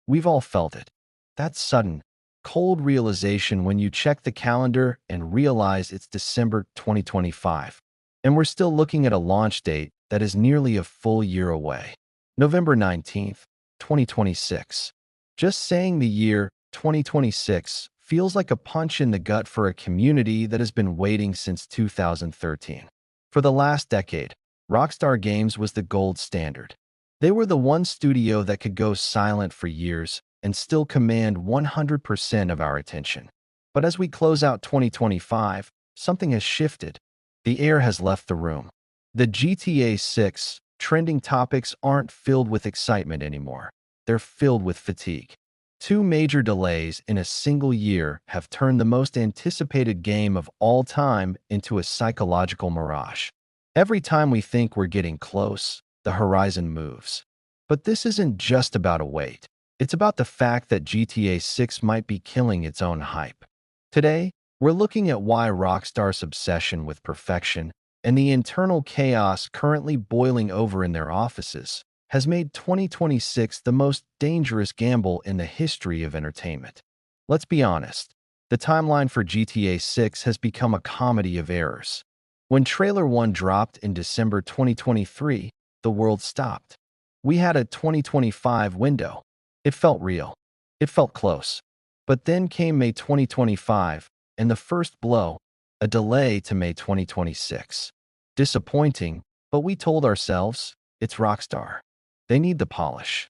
We've all felt it. That sudden, cold realization when you check the calendar and realize it's December 2025, and we're still looking at a launch date that is nearly a full year away. November 19th, 2026. Just saying the year 2026 feels like a punch in the gut for a community that has been waiting since 2013. For the last decade, Rockstar Games was the gold standard. They were the one studio that could go silent for years and still command 100% of our attention. But as we close out 2025, something has shifted. The air has left the room. The GTA 6 trending topics aren't filled with excitement anymore. They're filled with fatigue. Two major delays in a single year have turned the most anticipated game of all time into a psychological mirage. Every time we think we're getting close, the horizon moves. But this isn't just about a wait. It's about the fact that GTA 6 might be killing its own hype. Today, we're looking at why Rockstar's obsession with perfection and the internal chaos currently boiling over in their offices has made 2026 the most dangerous gamble in the history of entertainment. Let's be honest, the timeline for GTA 6 has become a comedy of errors. When Trailer 1 dropped in December 2023, the world stopped. We had a 2025 window. It felt real. It felt close. But then came May 2025, and the first blow, a delay to May 2026. Disappointing, but we told ourselves, it's Rockstar. They need the polish.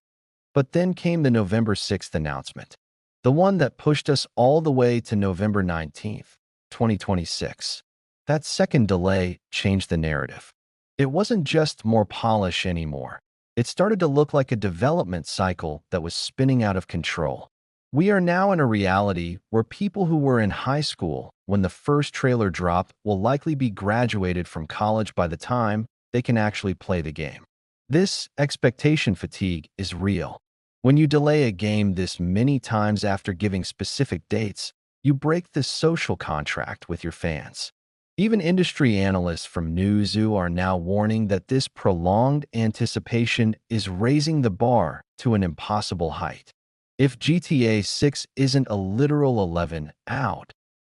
But then came the November 6th announcement, the one that pushed us all the way to November 19th, 2026. That second delay changed the narrative. It wasn't just more polish anymore. It started to look like a development cycle that was spinning out of control. We are now in a reality where people who were in high school when the first trailer dropped will likely be graduated from college by the time they can actually play the game. This expectation fatigue is real. When you delay a game this many times after giving specific dates, you break this social contract with your fans. Even industry analysts from Newzoo are now warning that this prolonged anticipation is raising the bar to an impossible height. If GTA 6 isn't a literal 11 out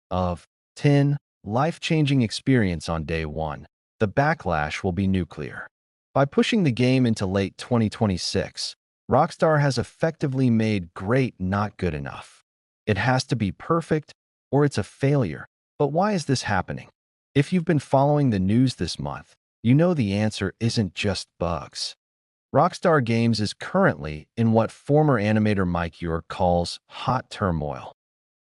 of 10 life-changing experience on day one, the backlash will be nuclear. By pushing the game into late 2026, Rockstar has effectively made great not good enough. It has to be perfect or it's a failure. But why is this happening? If you've been following the news this month, you know the answer isn't just bugs. Rockstar Games is currently in what former animator Mike York calls hot turmoil.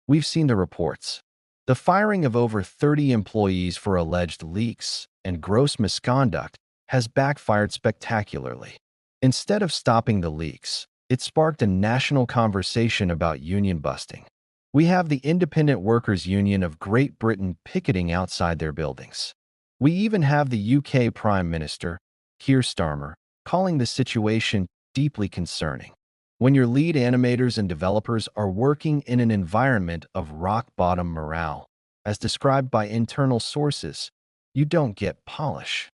We've seen the reports. The firing of over 30 employees for alleged leaks and gross misconduct has backfired spectacularly. Instead of stopping the leaks, it sparked a national conversation about union busting. We have the Independent Workers' Union of Great Britain picketing outside their buildings. We even have the UK Prime Minister, Keir Starmer, calling the situation deeply concerning. When your lead animators and developers are working in an environment of rock-bottom morale, as described by internal sources, you don't get polish.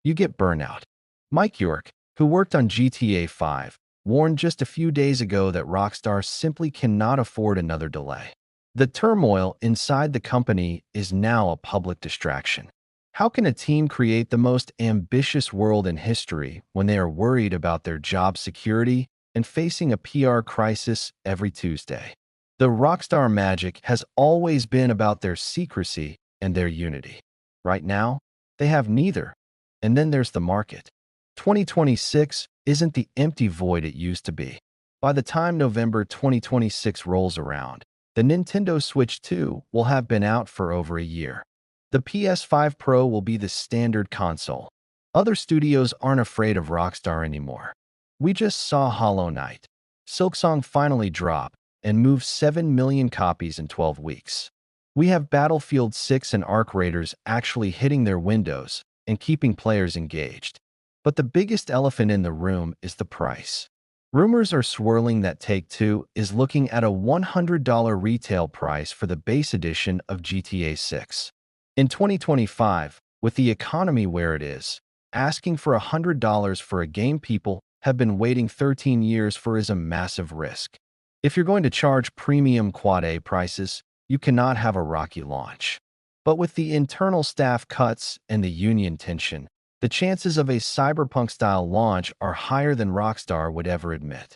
You get burnout. Mike York, who worked on GTA 5, warned just a few days ago that Rockstar simply cannot afford another delay. The turmoil inside the company is now a public distraction. How can a team create the most ambitious world in history when they are worried about their job security and facing a PR crisis every Tuesday? The Rockstar magic has always been about their secrecy and their unity. Right now, they have neither. And then there's the market. 2026 isn't the empty void it used to be. By the time November 2026 rolls around, the Nintendo Switch 2 will have been out for over a year. The PS5 Pro will be the standard console. Other studios aren't afraid of Rockstar anymore. We just saw Hollow Knight. Silksong finally drop and move 7 million copies in 12 weeks. We have Battlefield 6 and Arc Raiders actually hitting their windows and keeping players engaged. But the biggest elephant in the room is the price. Rumors are swirling that Take-Two is looking at a $100 retail price for the base edition of GTA 6. In 2025, with the economy where it is, asking for $100 for a game people have been waiting 13 years for is a massive risk. If you're going to charge premium Quad A prices, you cannot have a rocky launch. But with the internal staff cuts and the union tension, the chances of a cyberpunk-style launch are higher than Rockstar would ever admit.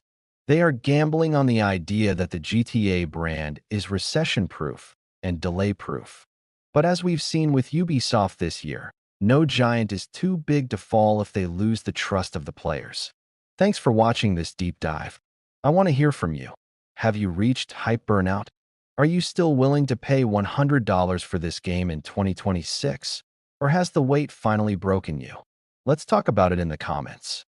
They are gambling on the idea that the GTA brand is recession-proof and delay-proof. But as we've seen with Ubisoft this year, no giant is too big to fall if they lose the trust of the players. Thanks for watching this deep dive. I want to hear from you. Have you reached hype burnout? Are you still willing to pay $100 for this game in 2026? Or has the wait finally broken you? Let's talk about it in the comments.